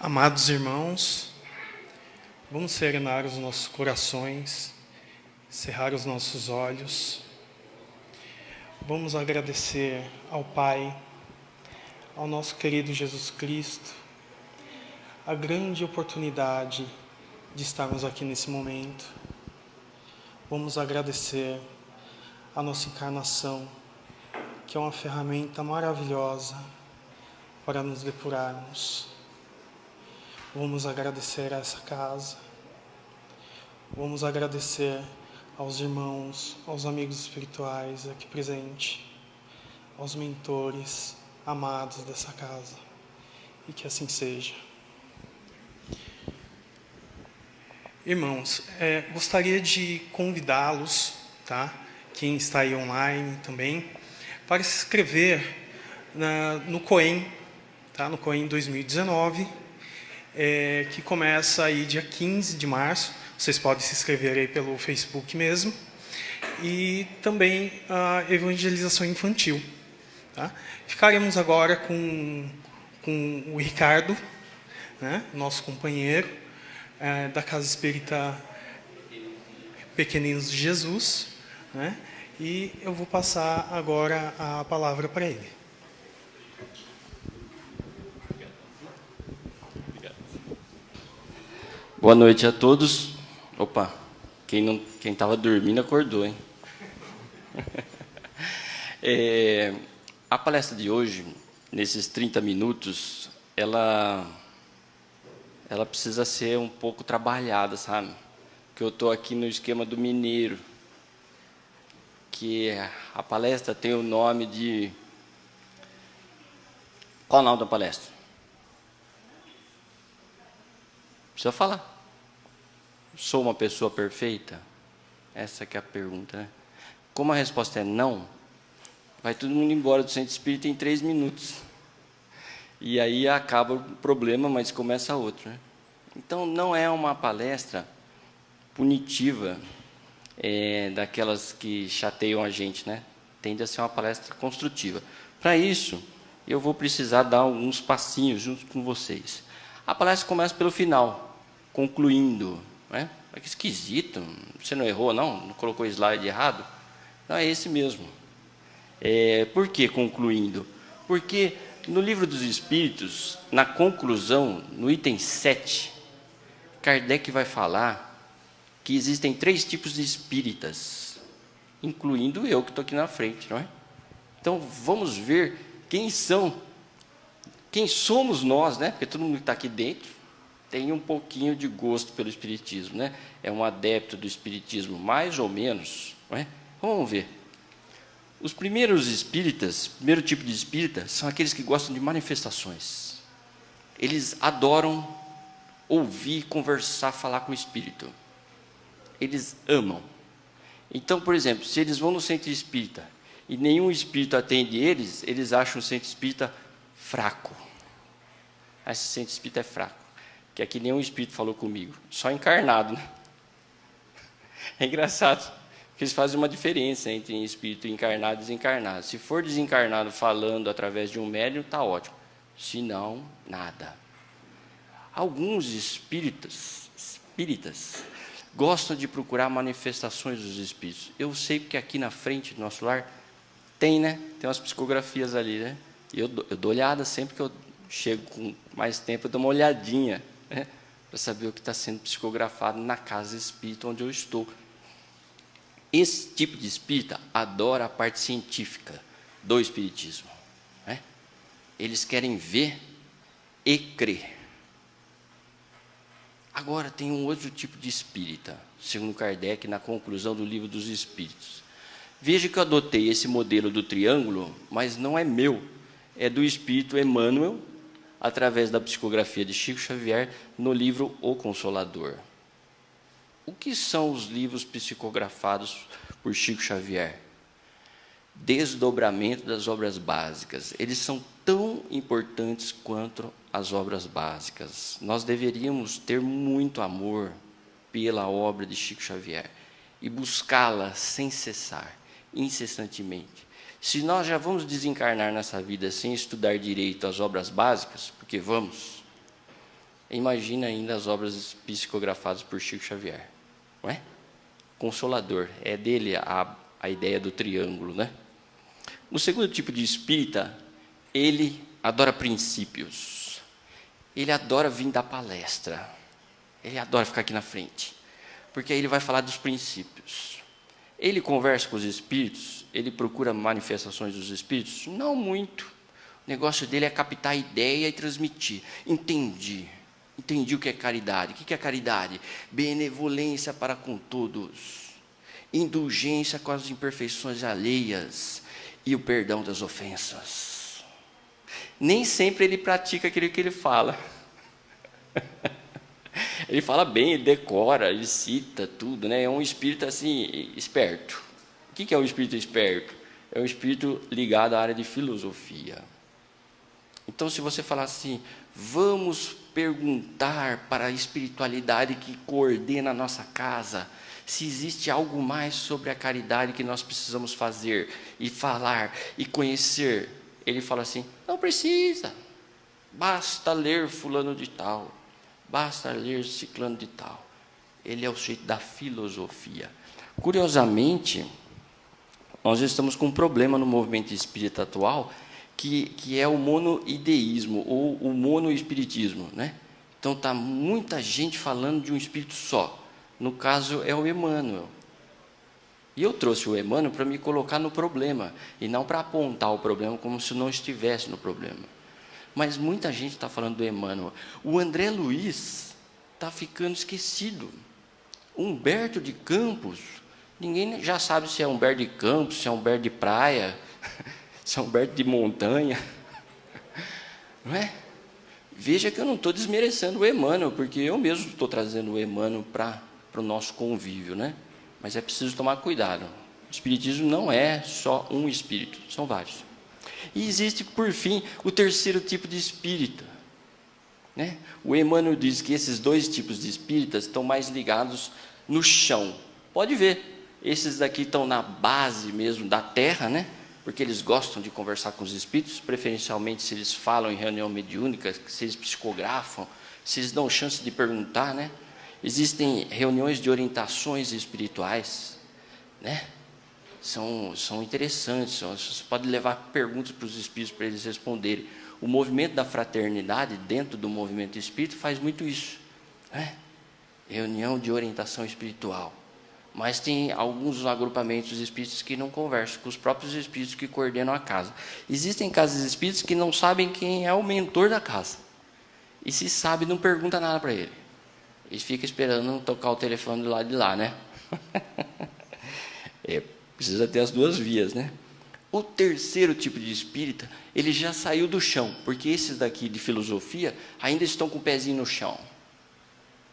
Amados irmãos, vamos serenar os nossos corações, cerrar os nossos olhos. Vamos agradecer ao Pai, ao nosso querido Jesus Cristo, a grande oportunidade de estarmos aqui nesse momento. Vamos agradecer a nossa encarnação, que é uma ferramenta maravilhosa para nos depurarmos. Vamos agradecer a essa casa. Vamos agradecer aos irmãos, aos amigos espirituais aqui presentes, aos mentores amados dessa casa. E que assim seja. Irmãos, gostaria de convidá-los, tá? Quem está aí online também, para se inscrever no COEM, tá? No COEM 2019, que começa aí dia 15 de março. Vocês podem se inscrever aí pelo Facebook mesmo. E também a evangelização infantil. Tá? Ficaremos agora com o Ricardo, né? Nosso companheiro, da Casa Espírita Pequeninos de Jesus, né? E eu vou passar agora a palavra para ele. Boa noite a todos. Opa, quem estava dormindo acordou, hein? A palestra de hoje, nesses 30 minutos, ela precisa ser um pouco trabalhada, sabe? Porque eu estou aqui no esquema do mineiro, que a palestra tem o nome de... Qual é o nome da palestra? Precisa falar. Sou uma pessoa perfeita? Essa que é a pergunta, né? Como a resposta é não, vai todo mundo embora do centro espírita em 3 minutos. E aí acaba o problema, mas começa outro, né? Então, não é uma palestra punitiva, daquelas que chateiam a gente, né? Tende a ser uma palestra construtiva. Para isso, eu vou precisar dar alguns passinhos junto com vocês. A palestra começa pelo final, concluindo, né? Que esquisito, você não errou, não? Não colocou o slide errado? Não, é esse mesmo. Por que concluindo? Porque no Livro dos Espíritos, na conclusão, no item 7, Kardec vai falar que existem 3 tipos de espíritas, incluindo eu que estou aqui na frente, não é? Então, vamos ver quem somos nós, né? Porque todo mundo que está aqui dentro tem um pouquinho de gosto pelo espiritismo, né? É um adepto do espiritismo, mais ou menos, não é? Vamos ver. Os primeiros espíritas, o primeiro tipo de espírita, são aqueles que gostam de manifestações. Eles adoram ouvir, conversar, falar com o espírito. Eles amam. Então, por exemplo, se eles vão no centro espírita e nenhum espírito atende eles, eles acham o centro espírita fraco. Esse centro espírita é fraco. Que aqui nenhum espírito falou comigo, só encarnado, né? É engraçado, porque eles fazem uma diferença entre espírito encarnado e desencarnado. Se for desencarnado falando através de um médium, está ótimo. Se não, nada. Alguns espíritas gostam de procurar manifestações dos espíritos. Eu sei porque aqui na frente do nosso lar tem, né? Tem umas psicografias ali, né? E eu dou olhada sempre que eu chego com mais tempo, eu dou uma olhadinha, né, para saber o que está sendo psicografado na casa espírita onde eu estou. Esse tipo de espírita adora a parte científica do espiritismo, né? Eles querem ver e crer. Agora, tem um outro tipo de espírita, segundo Kardec, na conclusão do Livro dos Espíritos. Veja que eu adotei esse modelo do triângulo, mas não é meu, é do espírito Emmanuel, através da psicografia de Chico Xavier, no livro O Consolador. O que são os livros psicografados por Chico Xavier? Desdobramento das obras básicas. Eles são tão importantes quanto as obras básicas. Nós deveríamos ter muito amor pela obra de Chico Xavier e buscá-la sem cessar, incessantemente. Se nós já vamos desencarnar nessa vida sem estudar direito as obras básicas, porque vamos, Imagina ainda as obras psicografadas por Chico Xavier, não é? Consolador, é dele a ideia do triângulo, né? O segundo tipo de espírita, ele adora princípios, ele adora vir dar palestra, ele adora ficar aqui na frente, porque aí ele vai falar dos princípios. Ele conversa com os espíritos, ele procura manifestações dos espíritos? Não muito. O negócio dele é captar a ideia e transmitir. Entendi o que é caridade. O que é caridade? Benevolência para com todos, indulgência com as imperfeições alheias e o perdão das ofensas. Nem sempre ele pratica aquilo que ele fala. Ele fala bem, ele decora, ele cita tudo, né? É um espírito assim, esperto. O que é um espírito esperto? É um espírito ligado à área de filosofia. Então, se você falar assim, vamos perguntar para a espiritualidade que coordena a nossa casa, se existe algo mais sobre a caridade que nós precisamos fazer, e falar, e conhecer, ele fala assim, não precisa, basta ler fulano de tal, basta ler ciclano de tal. Ele é o sujeito da filosofia. Curiosamente, nós estamos com um problema no movimento espírita atual, que é o monoideísmo, ou o monoespiritismo, né? Então, está muita gente falando de um espírito só. No caso, é o Emmanuel. E eu trouxe o Emmanuel para me colocar no problema, e não para apontar o problema como se não estivesse no problema. Mas muita gente está falando do Emmanuel. O André Luiz está ficando esquecido. Humberto de Campos, ninguém já sabe se é Humberto de Campos, se é Humberto de praia, se é Humberto de montanha. Não é? Veja que eu não estou desmerecendo o Emmanuel, porque eu mesmo estou trazendo o Emmanuel para o nosso convívio, né? Mas é preciso tomar cuidado. O espiritismo não é só um espírito, são vários. E existe, por fim, o terceiro tipo de espírita, né? O Emmanuel diz que esses dois tipos de espíritas estão mais ligados no chão. Pode ver, esses daqui estão na base mesmo da terra, né? Porque eles gostam de conversar com os espíritos, preferencialmente se eles falam em reunião mediúnica, se eles psicografam, se eles dão chance de perguntar, né? Existem reuniões de orientações espirituais, né? São interessantes, você pode levar perguntas para os espíritos para eles responderem. O movimento da fraternidade, dentro do movimento espírita, faz muito isso, né? Reunião de orientação espiritual. Mas tem alguns agrupamentos espíritas que não conversam com os próprios espíritos que coordenam a casa. Existem casas espíritas que não sabem quem é o mentor da casa. E se sabe, não pergunta nada para ele. Eles ficam esperando tocar o telefone do lado de lá, né? Precisa ter as duas vias, né? O terceiro tipo de espírita, ele já saiu do chão, porque esses daqui de filosofia ainda estão com o pezinho no chão.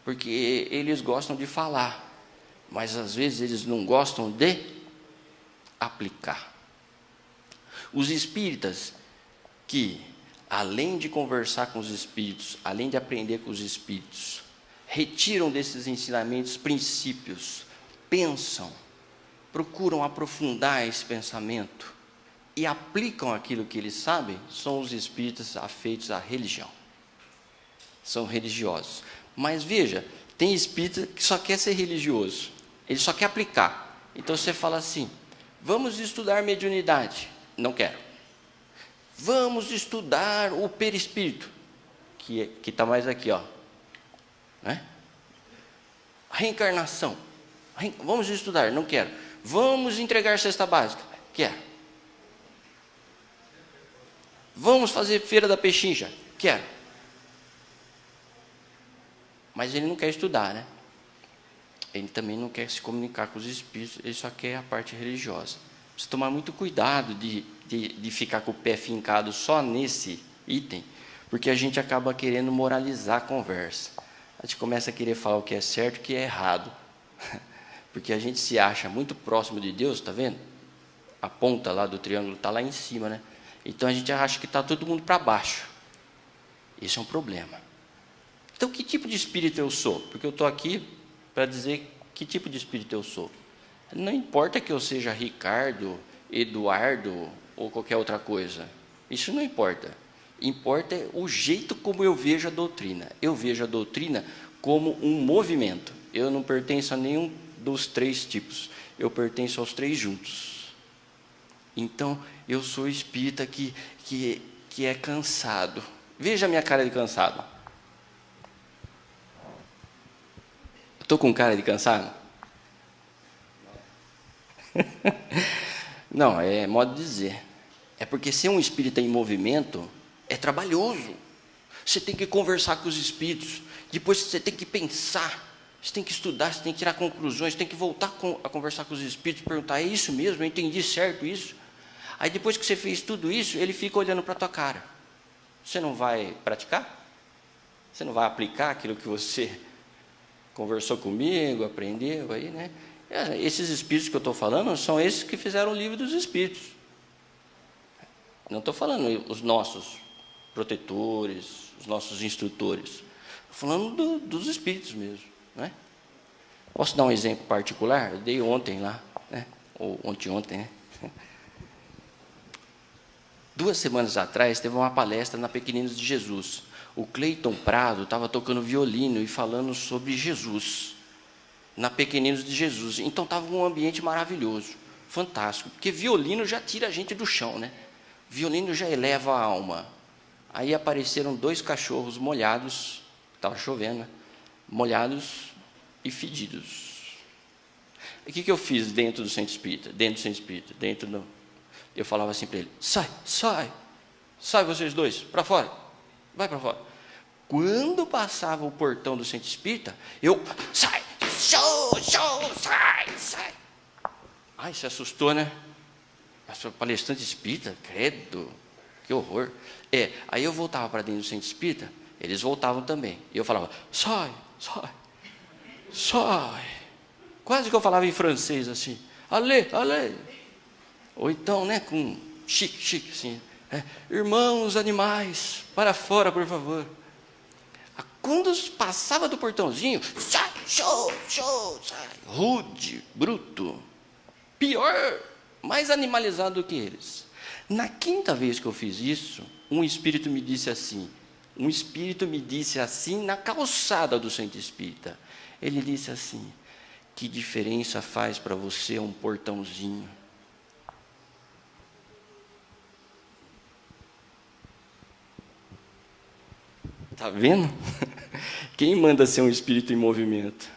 Porque eles gostam de falar, mas às vezes eles não gostam de aplicar. Os espíritas que, além de conversar com os espíritos, além de aprender com os espíritos, retiram desses ensinamentos princípios, pensam, procuram aprofundar esse pensamento e aplicam aquilo que eles sabem, são os espíritas afeitos à religião. São religiosos. Mas veja, tem espírita que só quer ser religioso, ele só quer aplicar. Então você fala assim, vamos estudar mediunidade. Não quero. Vamos estudar o perispírito, que está mais aqui, ó. Né? Reencarnação. Vamos estudar, não quero. Vamos entregar cesta básica, quero. Vamos fazer feira da pechincha, quero. Mas ele não quer estudar, né? Ele também não quer se comunicar com os espíritos, ele só quer a parte religiosa. Precisa tomar muito cuidado de ficar com o pé fincado só nesse item, porque a gente acaba querendo moralizar a conversa. A gente começa a querer falar o que é certo e o que é errado. Porque a gente se acha muito próximo de Deus, está vendo? A ponta lá do triângulo está lá em cima, né? Então a gente acha que está todo mundo para baixo. Isso é um problema. Então, que tipo de espírito eu sou? Porque eu estou aqui para dizer que tipo de espírito eu sou. Não importa que eu seja Ricardo, Eduardo ou qualquer outra coisa. Isso não importa. Importa o jeito como eu vejo a doutrina. Eu vejo a doutrina como um movimento. Eu não pertenço a nenhum dos 3 tipos. Eu pertenço aos 3 juntos. Então, eu sou espírita que é cansado. Veja a minha cara de cansado. Estou com cara de cansado? Não, é modo de dizer. É porque ser um espírita em movimento é trabalhoso. Você tem que conversar com os espíritos. Depois você tem que pensar. Você tem que estudar, você tem que tirar conclusões. Você tem que voltar a conversar com os espíritos. Perguntar, é isso mesmo? Eu entendi certo isso? Aí depois que você fez tudo isso, ele fica olhando para a tua cara. Você não vai praticar? Você não vai aplicar aquilo que você conversou comigo, aprendeu aí, né? Esses espíritos que eu estou falando são esses que fizeram o livro dos espíritos. Não estou falando os nossos protetores, os nossos instrutores. Estou falando dos espíritos mesmo, né? Posso dar um exemplo particular? Eu dei ontem lá, né? Ou ontem, né? 2 semanas atrás, teve uma palestra na Pequeninos de Jesus. O Cleiton Prado estava tocando violino e falando sobre Jesus, na Pequeninos de Jesus. Então, estava um ambiente maravilhoso, fantástico, porque violino já tira a gente do chão, né? Violino já eleva a alma. Aí apareceram 2 cachorros molhados, estava chovendo, né? Molhados e fedidos. E o que eu fiz dentro do centro espírita? Eu falava assim para ele, sai vocês 2, para fora, vai para fora. Quando passava o portão do centro espírita, eu, sai. Ai, se assustou, né? A palestrante espírita, credo, que horror. Aí eu voltava para dentro do centro espírita, eles voltavam também. E eu falava, sai. Quase que eu falava em francês assim, allez. Ou então, né, com chique, assim, irmãos animais, para fora, por favor. Quando passava do portãozinho, sai, rude, bruto, pior, mais animalizado do que eles. Na 5ª vez que eu fiz isso, um espírito me disse assim na calçada do centro espírita. Ele disse assim, que diferença faz para você um portãozinho? Está vendo? Quem manda ser um espírito em movimento?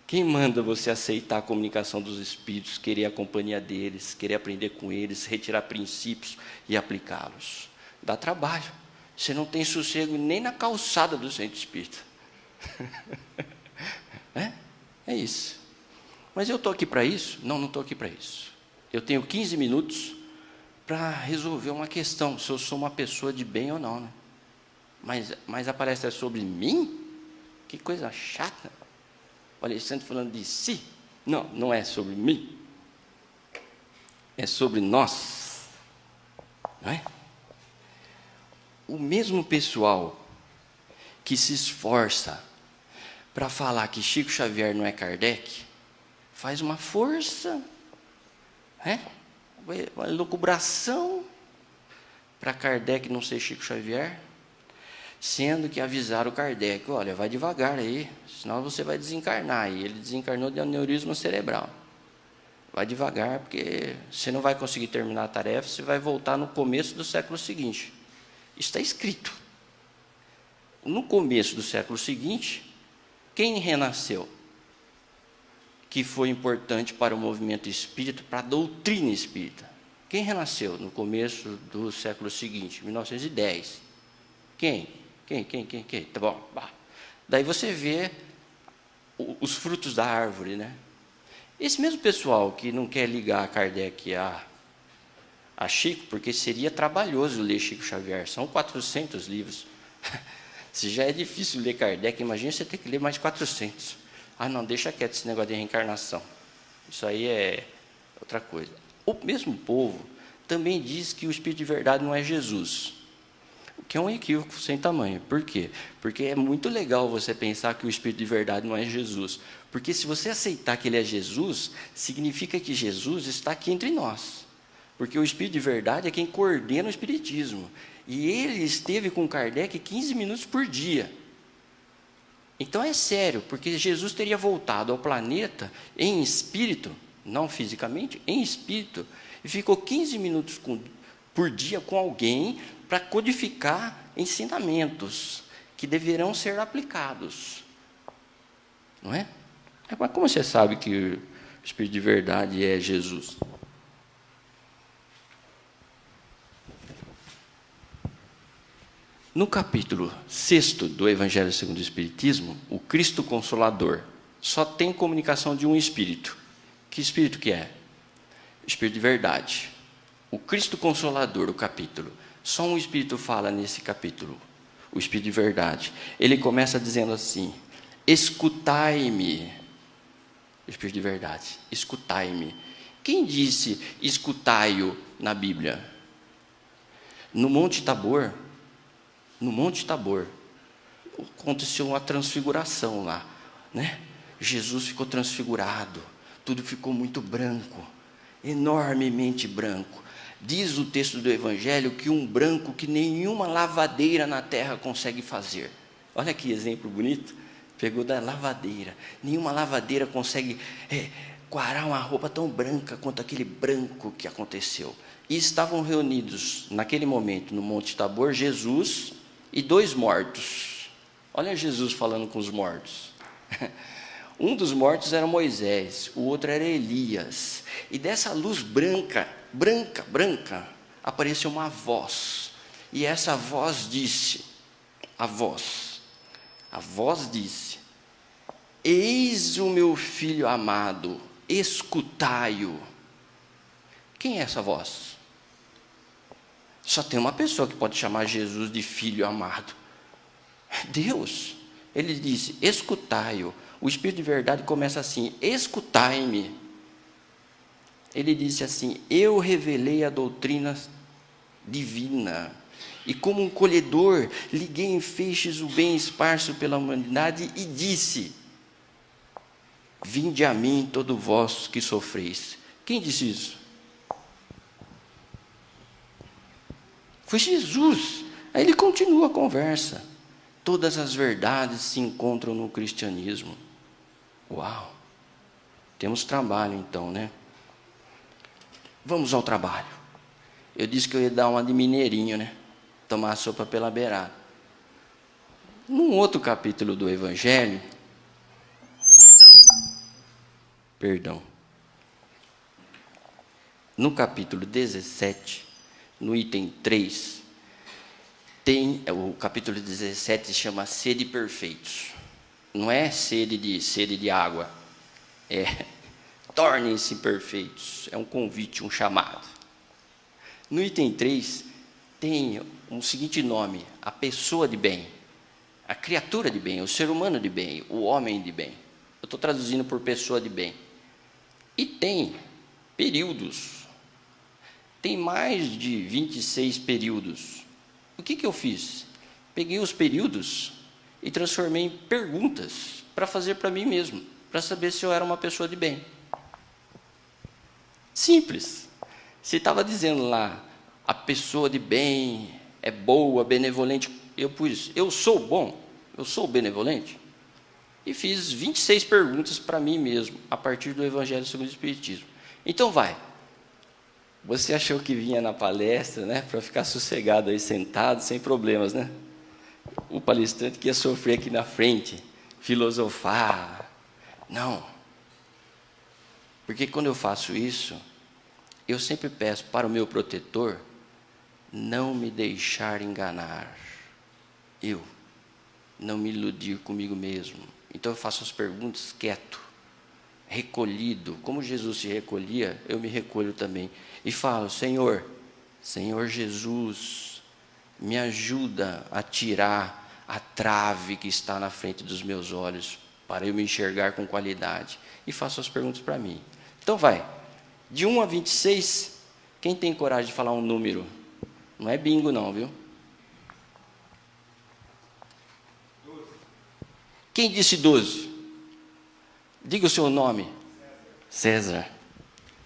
Quem manda você aceitar a comunicação dos espíritos, querer a companhia deles, querer aprender com eles, retirar princípios e aplicá-los? Dá trabalho. Você não tem sossego nem na calçada do centro espírita. É isso. Mas eu estou aqui para isso? Não estou aqui para isso. Eu tenho 15 minutos para resolver uma questão, se eu sou uma pessoa de bem ou não, né? Mas a palestra é sobre mim? Que coisa chata. O Alexandre falando de si. Não é sobre mim. É sobre nós. Não é? O mesmo pessoal que se esforça para falar que Chico Xavier não é Kardec, faz uma força, uma elucubração para Kardec não ser Chico Xavier, sendo que avisaram o Kardec, olha, vai devagar aí, senão você vai desencarnar. E ele desencarnou de aneurisma cerebral. Vai devagar, porque você não vai conseguir terminar a tarefa, você vai voltar no começo do século seguinte. Isso está escrito. No começo do século seguinte, quem renasceu? Que foi importante para o movimento espírita, para a doutrina espírita. Quem renasceu no começo do século seguinte, 1910? Quem? Tá bom. Daí você vê os frutos da árvore, né? Esse mesmo pessoal que não quer ligar Kardec a Chico, porque seria trabalhoso ler Chico Xavier, são 400 livros. Se já é difícil ler Kardec, imagina você ter que ler mais 400. Não, deixa quieto esse negócio de reencarnação. Isso aí é outra coisa. O mesmo povo também diz que o Espírito de verdade não é Jesus, o que é um equívoco sem tamanho. Por quê? Porque é muito legal você pensar que o Espírito de verdade não é Jesus. Porque se você aceitar que ele é Jesus, significa que Jesus está aqui entre nós. Porque o Espírito de verdade é quem coordena o Espiritismo. E ele esteve com Kardec 15 minutos por dia. Então é sério, porque Jesus teria voltado ao planeta em espírito, não fisicamente, em espírito, e ficou 15 minutos por dia com alguém para codificar ensinamentos que deverão ser aplicados. Não é? Mas como você sabe que o Espírito de verdade é Jesus? No capítulo 6º do Evangelho segundo o Espiritismo, o Cristo Consolador só tem comunicação de um Espírito. Que Espírito que é? Espírito de verdade. O Cristo Consolador, o capítulo, só um Espírito fala nesse capítulo, o Espírito de verdade. Ele começa dizendo assim: escutai-me. Espírito de verdade, escutai-me. Quem disse escutai-o na Bíblia? No Monte Tabor, aconteceu uma transfiguração lá, né? Jesus ficou transfigurado, tudo ficou muito branco, enormemente branco. Diz o texto do Evangelho que um branco que nenhuma lavadeira na terra consegue fazer. Olha que exemplo bonito, pegou da lavadeira. Nenhuma lavadeira consegue quarar uma roupa tão branca quanto aquele branco que aconteceu. E estavam reunidos, naquele momento, no Monte Tabor, Jesus e 2 mortos. Olha Jesus falando com os mortos. Um dos mortos era Moisés, o outro era Elias. E dessa luz branca, apareceu uma voz. E essa voz disse, a voz disse: eis o meu filho amado, escutai-o. Quem é essa voz? Só tem uma pessoa que pode chamar Jesus de filho amado: Deus. Ele disse: escutai-o. O Espírito de verdade começa assim: escutai-me. Ele disse assim: eu revelei a doutrina divina, e como um colhedor, liguei em feixes o bem esparso pela humanidade, e disse: vinde a mim, todo vós que sofreis. Quem disse isso? Foi Jesus. Aí ele continua a conversa. Todas as verdades se encontram no cristianismo. Uau! Temos trabalho então, né? Vamos ao trabalho. Eu disse que eu ia dar uma de mineirinho, né? Tomar a sopa pela beirada. Num outro capítulo do Evangelho, no capítulo 17, no item 3, o capítulo 17 se chama Sede Perfeitos. Não é sede de água, é tornem-se perfeitos. É um convite, um chamado. No item 3 tem um seguinte nome: a pessoa de bem, a criatura de bem, o ser humano de bem, o homem de bem. Eu estou traduzindo por pessoa de bem. E tem períodos. Tem mais de 26 períodos. O que eu fiz? Peguei os períodos e transformei em perguntas para fazer para mim mesmo, para saber se eu era uma pessoa de bem. Simples. Se estava dizendo lá, a pessoa de bem é boa, benevolente, eu pus, eu sou bom, eu sou benevolente. E fiz 26 perguntas para mim mesmo, a partir do Evangelho segundo o Espiritismo. Então vai. Você achou que vinha na palestra, né, para ficar sossegado aí, sentado, sem problemas, né? O palestrante que ia sofrer aqui na frente, filosofar. Não. Porque quando eu faço isso, eu sempre peço para o meu protetor não me deixar enganar. Eu não me iludir comigo mesmo. Então eu faço as perguntas quieto, recolhido. Como Jesus se recolhia, eu me recolho também. E falo: Senhor Jesus, me ajuda a tirar a trave que está na frente dos meus olhos, para eu me enxergar com qualidade. E faço as perguntas para mim. Então vai, de 1 a 26, quem tem coragem de falar um número? Não é bingo não, viu? 12. Quem disse 12? Diga o seu nome. César.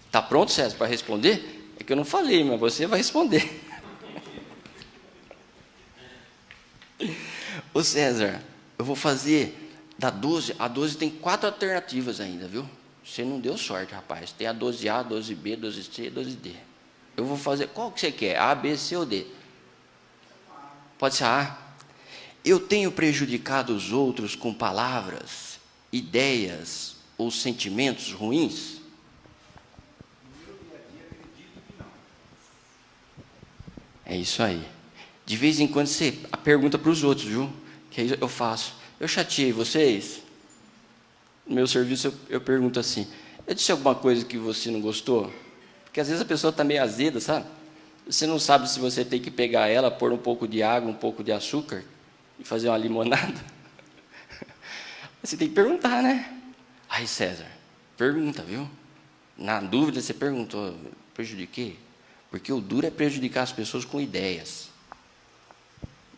Está pronto, César, para responder? É que eu não falei, mas você vai responder. Ô César, eu vou fazer da 12, a 12 tem 4 alternativas ainda, viu? Você não deu sorte, rapaz. Tem a 12A, 12B, 12C e 12D. Eu vou fazer, qual que você quer? A, B, C ou D? Pode ser A. Eu tenho prejudicado os outros com palavras, ideias ou sentimentos ruins? É isso aí. De vez em quando você pergunta para os outros, viu? Que aí eu faço. Eu chateei vocês? No meu serviço eu pergunto assim: eu disse alguma coisa que você não gostou? Porque às vezes a pessoa está meio azeda, sabe? Você não sabe se você tem que pegar ela, pôr um pouco de água, um pouco de açúcar e fazer uma limonada. Você tem que perguntar, né? Aí, César, pergunta, viu? Na dúvida, você perguntou: prejudiquei? Porque o duro é prejudicar as pessoas com ideias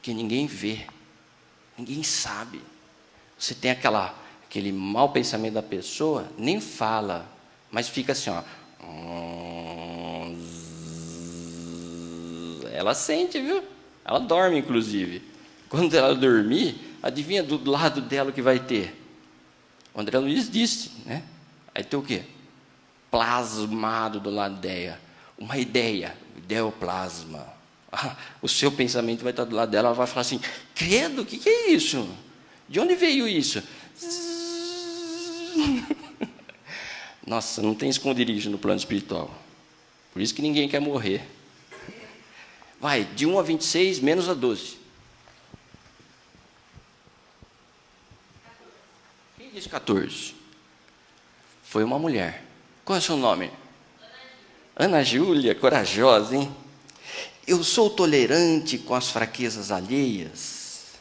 que ninguém vê, ninguém sabe. Você tem aquele mau pensamento da pessoa, nem fala, mas fica assim, ó. Ela sente, viu? Ela dorme, inclusive. Quando ela dormir, adivinha do lado dela o que vai ter? O André Luiz disse, né? Aí tem o quê? Plasmado do lado dela. Uma ideia, ideoplasma. O seu pensamento vai estar do lado dela, ela vai falar assim: credo, o que é isso? De onde veio isso? Nossa, não tem esconderijo no plano espiritual. Por isso que ninguém quer morrer. Vai, de 1 a 26, menos a 12. Quem disse 14? Foi uma mulher. Qual é o seu nome? Ana Júlia, corajosa, hein? Eu sou tolerante com as fraquezas alheias.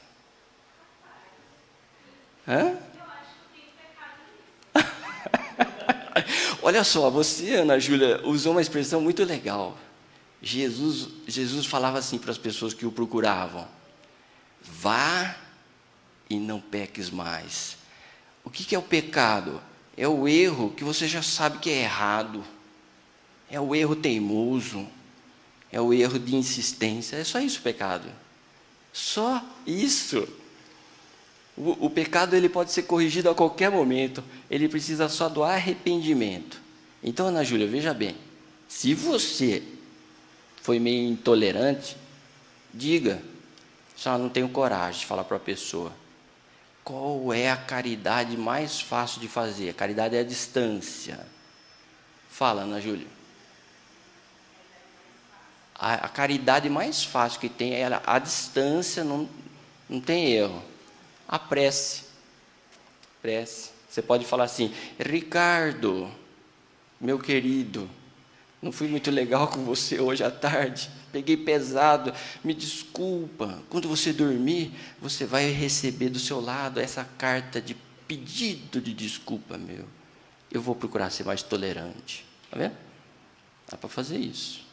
Hã? Olha só, você, Ana Júlia, usou uma expressão muito legal. Jesus falava assim para as pessoas que o procuravam: vá e não peques mais. O que é o pecado? É o erro que você já sabe que é errado. É o erro teimoso. É o erro de insistência. É só isso o pecado. Só isso. O pecado ele pode ser corrigido a qualquer momento. Ele precisa só do arrependimento. Então, Ana Júlia, veja bem. Se você foi meio intolerante, diga. Só não tenho coragem de falar para a pessoa. Qual é a caridade mais fácil de fazer? A caridade é a distância. Fala, Ana Júlia. A caridade mais fácil que tem é a distância, não tem erro. A prece. Prece. Você pode falar assim: Ricardo, meu querido, não fui muito legal com você hoje à tarde, peguei pesado, me desculpa. Quando você dormir, você vai receber do seu lado essa carta de pedido de desculpa, meu. Eu vou procurar ser mais tolerante. Está vendo? Dá para fazer isso.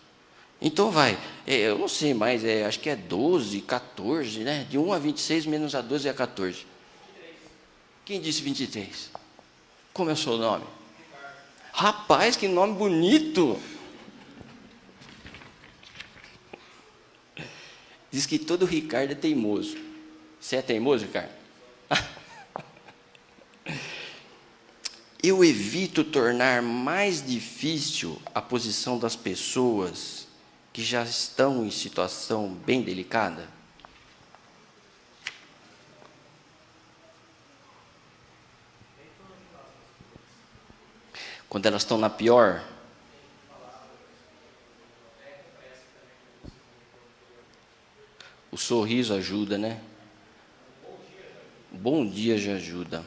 Então vai, eu não sei mais, acho que é 12, 14, né? De 1 a 26, menos a 12 é a 14. Quem disse 23? Como é o seu nome? Rapaz, que nome bonito! Diz que todo Ricardo é teimoso. Você é teimoso, Ricardo? Eu evito tornar mais difícil a posição das pessoas que já estão em situação bem delicada. Quando elas estão na pior. O sorriso ajuda, né? Bom dia já ajuda.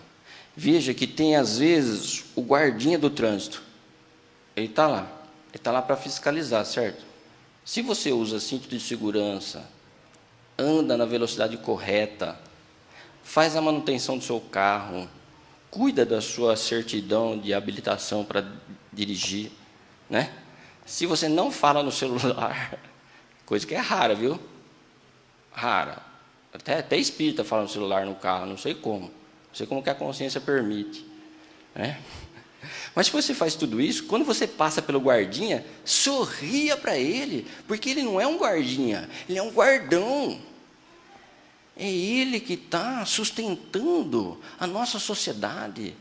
Veja que tem, às vezes, o guardinha do trânsito. Ele está lá. Ele está lá para fiscalizar, certo? Se você usa cinto de segurança, anda na velocidade correta, faz a manutenção do seu carro, cuida da sua certidão de habilitação para dirigir, né? Se você não fala no celular, coisa que é rara, viu? Rara. Até espírita fala no celular no carro, não sei como. Não sei como que a consciência permite, né? Mas se você faz tudo isso, quando você passa pelo guardinha, sorria para ele, porque ele não é um guardinha, ele é um guardão. É Ele que está sustentando a nossa sociedade.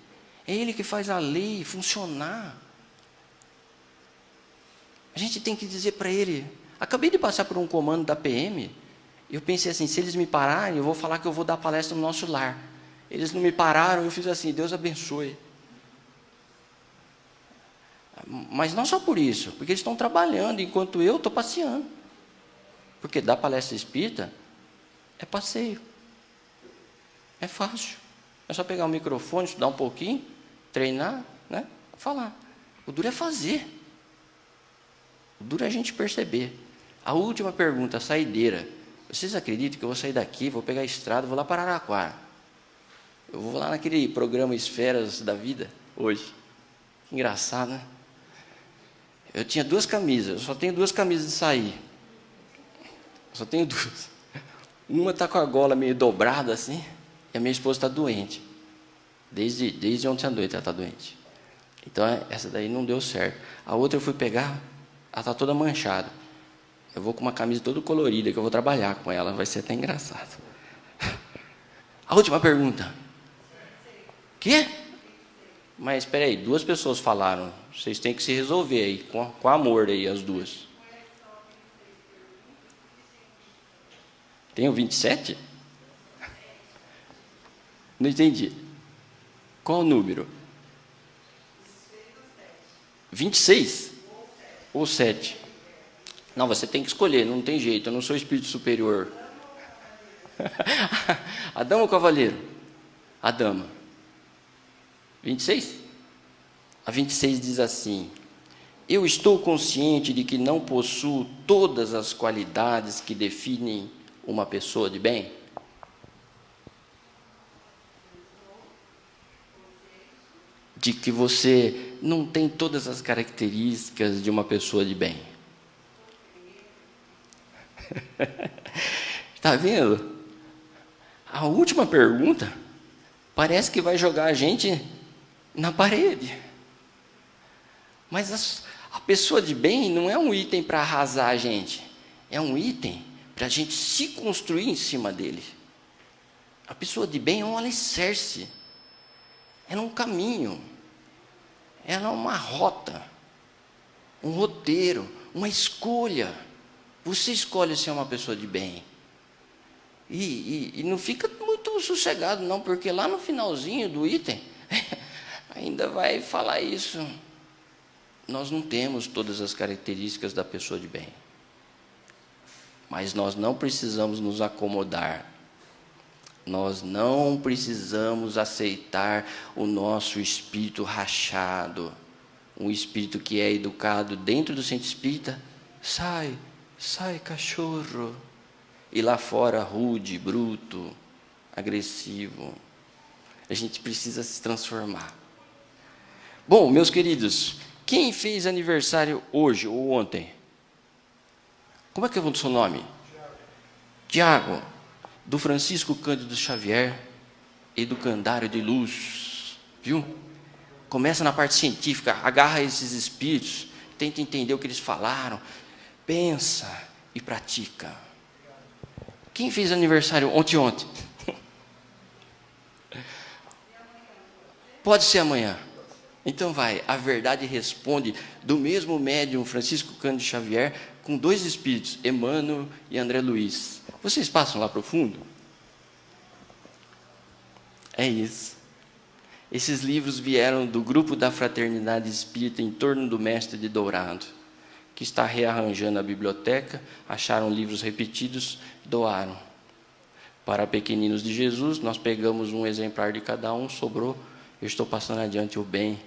É Ele que faz a lei funcionar. A gente tem que dizer para Ele. Acabei de passar por um comando da PM. Eu pensei assim, se eles me pararem, eu vou falar que eu vou dar palestra no nosso lar. Eles não me pararam, eu fiz assim, Deus abençoe. Mas não só por isso, porque eles estão trabalhando enquanto eu estou passeando. Porque dar palestra espírita é passeio. É fácil. É só pegar o microfone, estudar um pouquinho, treinar, né? Falar. O duro é fazer. O duro é a gente perceber. A última pergunta, a saideira. Vocês acreditam que eu vou sair daqui, vou pegar a estrada, vou lá para Araraquara? Eu vou lá naquele programa Esferas da Vida, hoje. Engraçado, né? Eu tinha 2 camisas, eu só tenho 2 camisas de sair. Eu só tenho 2. Uma está com a gola meio dobrada assim, e a minha esposa está doente. Desde ontem à noite ela está doente. Então essa daí não deu certo. A outra eu fui pegar, ela está toda manchada. Eu vou com uma camisa toda colorida, que eu vou trabalhar com ela, vai ser até engraçado. A última pergunta. Quê? Mas espera aí, 2 pessoas falaram. Vocês têm que se resolver aí, com amor aí, as 2. Tem o 27? Não entendi. Qual o número? 26? Ou 7? Não, você tem que escolher, não tem jeito, eu não sou espírito superior. A dama ou o cavaleiro? A dama. 26? A 26 diz assim: eu estou consciente de que não possuo todas as qualidades que definem uma pessoa de bem. De que você não tem todas as características de uma pessoa de bem. Está vendo? A última pergunta parece que vai jogar a gente na parede. Mas a pessoa de bem não é um item para arrasar a gente. É um item para a gente se construir em cima dele. A pessoa de bem é um alicerce. Ela é um caminho. Ela é uma rota. Um roteiro. Uma escolha. Você escolhe ser uma pessoa de bem. E não fica muito sossegado não, porque lá no finalzinho do item, ainda vai falar isso. Nós não temos todas as características da pessoa de bem. Mas nós não precisamos nos acomodar. Nós não precisamos aceitar o nosso espírito rachado. Um espírito que é educado dentro do centro espírita. Sai cachorro. E lá fora, rude, bruto, agressivo. A gente precisa se transformar. Bom, meus queridos, quem fez aniversário hoje ou ontem? Como é que é o seu nome? Tiago, do Francisco Cândido Xavier, educandário de luz. Viu? Começa na parte científica, agarra esses espíritos, tenta entender o que eles falaram, pensa e pratica. Quem fez aniversário ontem? Pode ser amanhã. Então vai, a verdade responde do mesmo médium Francisco Cândido Xavier, com 2 espíritos, Emmanuel e André Luiz. Vocês passam lá para o fundo? É isso. Esses livros vieram do grupo da Fraternidade Espírita em torno do Mestre de Dourado, que está rearranjando a biblioteca, acharam livros repetidos, doaram. Para Pequeninos de Jesus, nós pegamos um exemplar de cada um, sobrou. Eu estou passando adiante o bem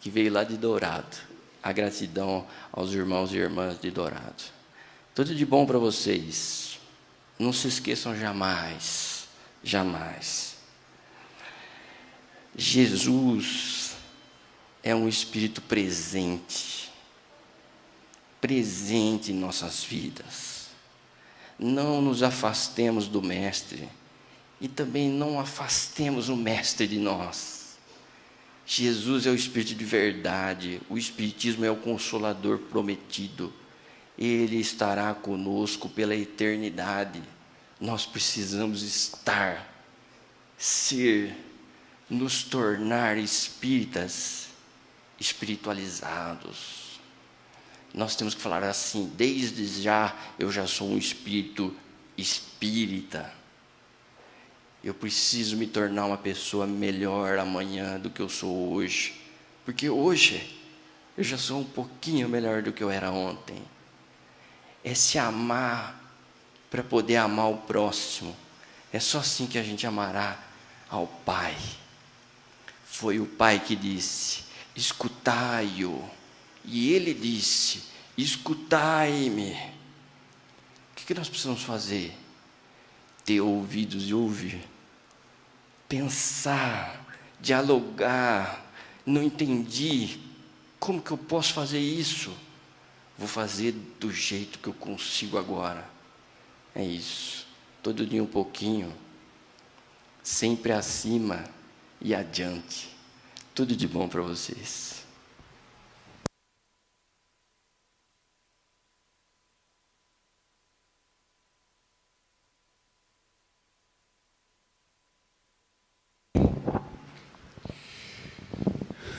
que veio lá de Dourado. A gratidão aos irmãos e irmãs de Dourado. Tudo de bom para vocês. Não se esqueçam jamais, jamais. Jesus é um Espírito presente em nossas vidas. Não nos afastemos do Mestre e também não afastemos o Mestre de nós. Jesus é o Espírito de verdade, o Espiritismo é o Consolador prometido. Ele estará conosco pela eternidade. nós precisamos nos tornar espíritas espiritualizados. Nós temos que falar assim: desde já eu já sou um espírito espírita. Eu preciso me tornar uma pessoa melhor amanhã do que eu sou hoje, porque hoje eu já sou um pouquinho melhor do que eu era ontem. É se amar para poder amar o próximo. É só assim que a gente amará ao Pai. Foi o Pai que disse: escutai-o. E Ele disse: escutai-me. O que nós precisamos fazer? Ter ouvidos e ouvir. Pensar, dialogar. Não entendi. Como que eu posso fazer isso? Vou fazer do jeito que eu consigo agora. É isso. Todo dia um pouquinho. Sempre acima e adiante. Tudo de bom para vocês.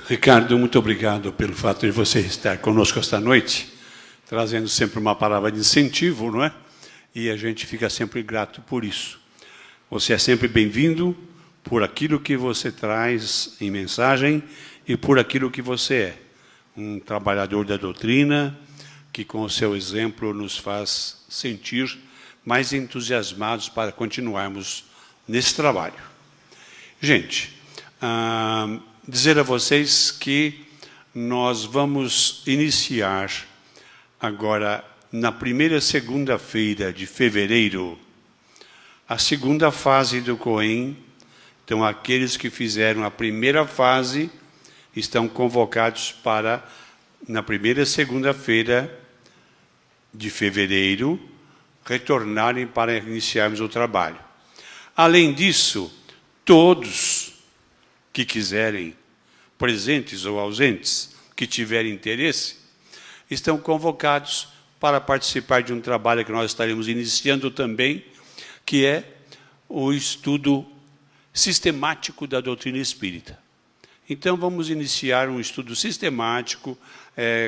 Ricardo, muito obrigado pelo fato de você estar conosco esta noite, trazendo sempre uma palavra de incentivo, não é? E a gente fica sempre grato por isso. Você é sempre bem-vindo por aquilo que você traz em mensagem e por aquilo que você é. Um trabalhador da doutrina que, com o seu exemplo, nos faz sentir mais entusiasmados para continuarmos nesse trabalho. Gente, dizer a vocês que nós vamos iniciar agora, na primeira segunda-feira de fevereiro, a segunda fase do COEM. Então, aqueles que fizeram a primeira fase estão convocados para, na primeira segunda-feira de fevereiro, retornarem para iniciarmos o trabalho. Além disso, todos que quiserem, presentes ou ausentes, que tiverem interesse, estão convocados para participar de um trabalho que nós estaremos iniciando também, que é o estudo sistemático da doutrina espírita. Então, vamos iniciar um estudo sistemático,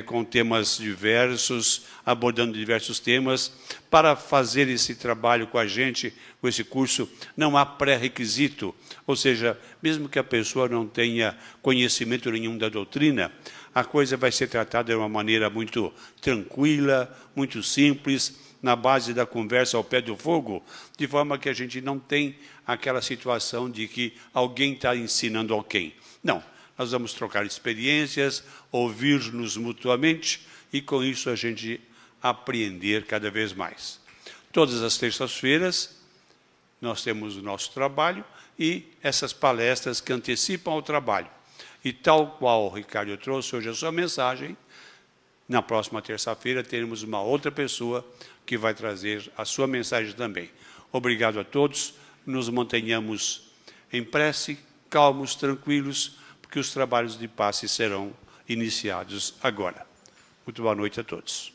com temas diversos, abordando diversos temas. Para fazer esse trabalho com a gente, com esse curso, não há pré-requisito, ou seja, mesmo que a pessoa não tenha conhecimento nenhum da doutrina, a coisa vai ser tratada de uma maneira muito tranquila, muito simples, na base da conversa ao pé do fogo, de forma que a gente não tem aquela situação de que alguém está ensinando alguém. Não, nós vamos trocar experiências, ouvir-nos mutuamente e, com isso, a gente apreender cada vez mais. Todas as terças-feiras, nós temos o nosso trabalho e essas palestras que antecipam o trabalho. E tal qual o Ricardo trouxe hoje a sua mensagem, na próxima terça-feira teremos uma outra pessoa que vai trazer a sua mensagem também. Obrigado a todos, nos mantenhamos em prece, calmos, tranquilos, porque os trabalhos de passe serão iniciados agora. Muito boa noite a todos.